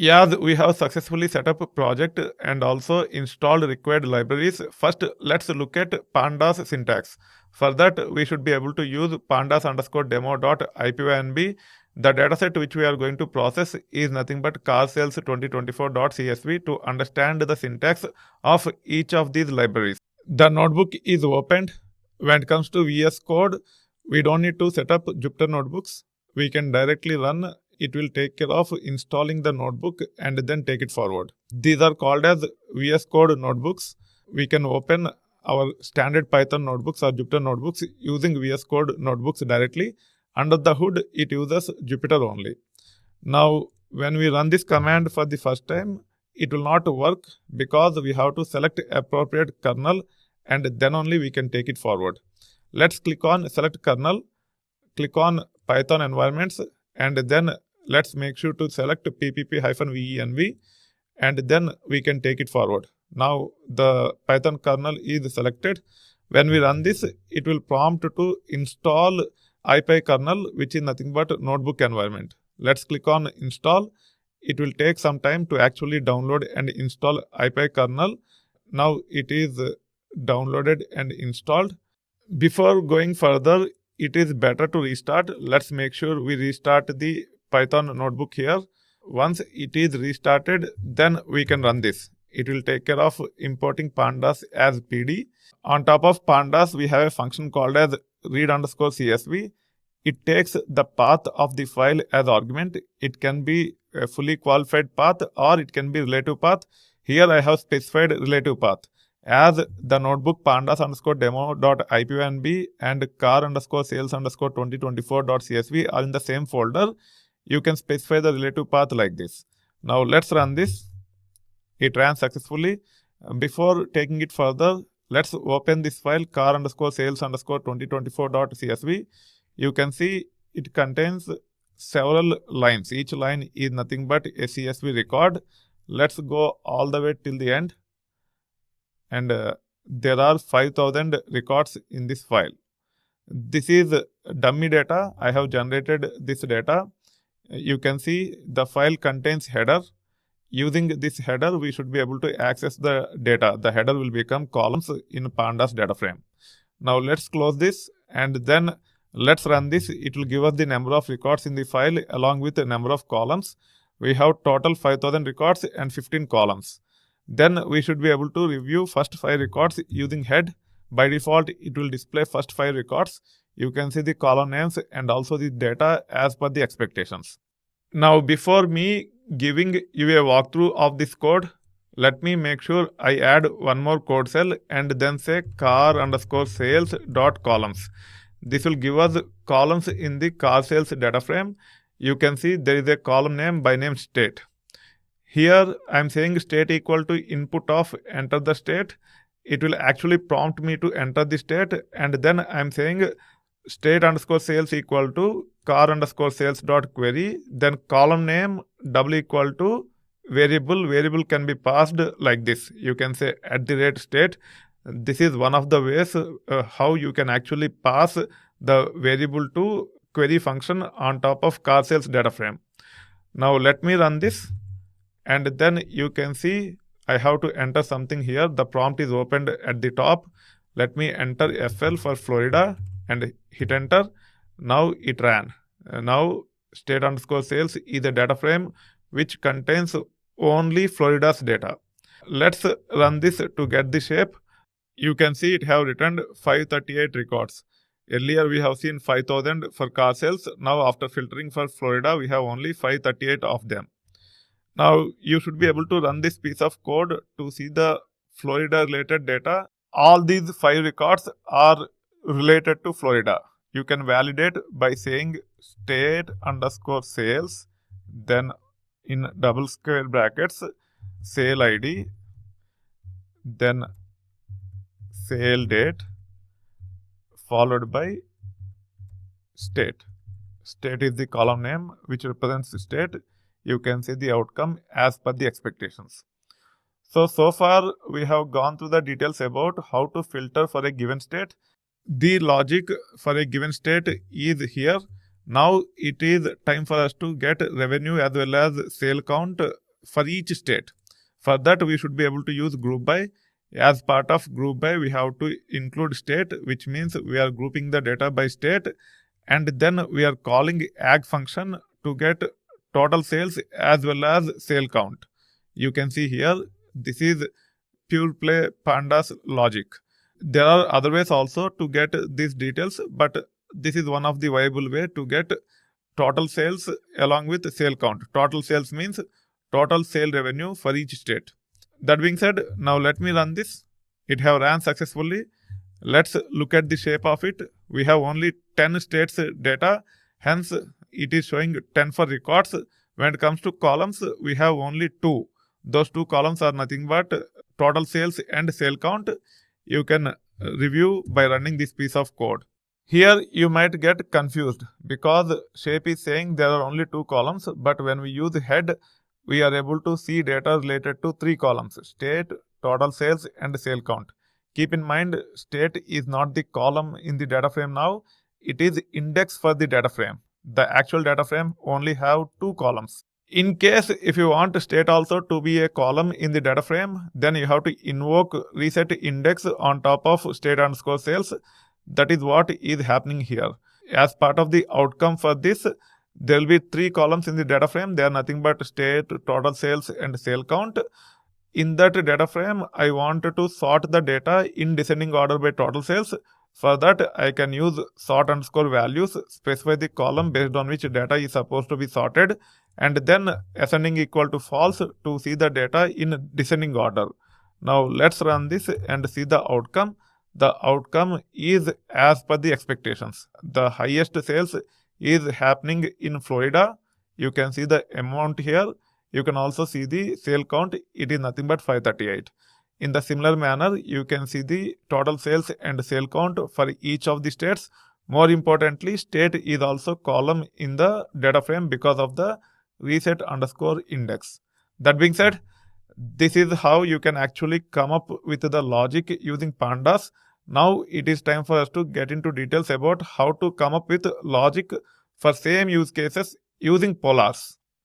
As we have successfully set up a project and also installed required libraries, first let's look at pandas syntax. For that, we should be able to use pandas underscore demo.ipynb. The dataset which we are going to process is nothing but car sales 2024.csv to understand the syntax of each of these libraries. The notebook is opened. When it comes to VS Code, we don't need to set up Jupyter notebooks. We can directly run. It will take care of installing the notebook and then take it forward. These are called as VS Code notebooks. We can open our standard Python notebooks or Jupyter notebooks using VS Code notebooks directly. Under the hood, it uses Jupyter only. Now, when we run this command for the first time, it will not work because we have to select appropriate kernel and then only we can take it forward. Let's click on select kernel, click on Python environments, and then let's make sure to select ppp-venv, and then we can take it forward. Now the Python kernel is selected. When we run this, it will prompt to install iPyKernel, which is nothing but notebook environment. Let's click on install. It will take some time to actually download and install iPyKernel. Now it is downloaded and installed. Before going further, it is better to restart. Let's make sure we restart the Python notebook here. Once it is restarted, then we can run this. It will take care of importing pandas as PD. On top of pandas, we have a function called as read underscore CSV. It takes the path of the file as argument. It can be a fully qualified path or it can be relative path. Here I have specified relative path. As the notebook pandas underscore demo.ipynb and car underscore sales underscore 2024.csv are in the same folder, you can specify the relative path like this. Now let's run this. It ran successfully. Before taking it further, let's open this file car underscore sales underscore 2024.csv. You can see it contains several lines. Each line is nothing but a CSV record. Let's go all the way till the end. And there are 5000 records in this file. This is dummy data. I have generated this data. You can see the file contains header. Using this header, we should be able to access the data. The header will become columns in Pandas DataFrame. Now let's close this and then let's run this. It will give us the number of records in the file along with the number of columns. We have total 5000 records and 15 columns. Then we should be able to review first 5 records using head. By default, it will display first 5 records. You can see the column names and also the data as per the expectations. Now, before me giving you a walkthrough of this code, let me make sure I add one more code cell and then say car underscore sales dot columns. This will give us columns in the car sales data frame. You can see there is a column name by name state. Here I am saying state equal to input of enter the state. It will actually prompt me to enter the state, and then I am saying state underscore sales equal to car underscore sales dot query. Then column name double equal to variable. Variable can be passed like this. You can say @state. This is one of the ways how you can actually pass the variable to query function on top of car sales data frame. Now let me run this. And then you can see I have to enter something here. The prompt is opened at the top. Let me enter FL for Florida and hit enter. Now it ran. Now state underscore sales is a data frame which contains only Florida's data. Let's run this to get the shape. You can see it have returned 538 records. Earlier we have seen 5000 for car sales. Now after filtering for Florida, we have only 538 of them. Now, you should be able to run this piece of code to see the Florida related data. All these 5 records are related to Florida. You can validate by saying state underscore sales, then in double square brackets, sale ID, then sale date, followed by state. State is the column name which represents the state. You can see the outcome as per the expectations. So far we have gone through the details about how to filter for a given state. The logic for a given state is here. Now it is time for us to get revenue as well as sale count for each state. For that, we should be able to use group by. As part of group by, we have to include state, which means we are grouping the data by state, and then we are calling ag function to get total sales as well as sale count. You can see here, this is pure play pandas logic. There are other ways also to get these details, but this is one of the viable way to get total sales along with sale count. Total sales means total sale revenue for each state. That being said, now let me run this. It have ran successfully. Let's look at the shape of it. We have only 10 states data, hence it is showing 10 for records. When it comes to columns, we have only 2. Those 2 columns are nothing but total sales and sale count. You can review by running this piece of code. Here you might get confused because shape is saying there are only 2 columns, but when we use head, we are able to see data related to 3 columns: state, total sales, and sale count. Keep in mind, state is not the column in the data frame now. It is index for the data frame. The actual data frame only have 2 columns. In case if you want state also to be a column in the data frame, then you have to invoke reset index on top of state underscore sales. That is what is happening here. As part of the outcome for this, there will be 3 columns in the data frame. They are nothing but state, total sales, and sale count. In that data frame, I want to sort the data in descending order by total sales. For that, I can use sort underscore values, specify the column based on which data is supposed to be sorted, and then ascending equal to false to see the data in descending order. Now let's run this and see the outcome. The outcome is as per the expectations. The highest sales is happening in Florida. You can see the amount here. You can also see the sale count. It is nothing but 538. In the similar manner, you can see the total sales and sale count for each of the states. More importantly, state is also column in the data frame because of the reset underscore index. That being said, this is how you can actually come up with the logic using pandas. Now it is time for us to get into details about how to come up with logic for same use cases using polars.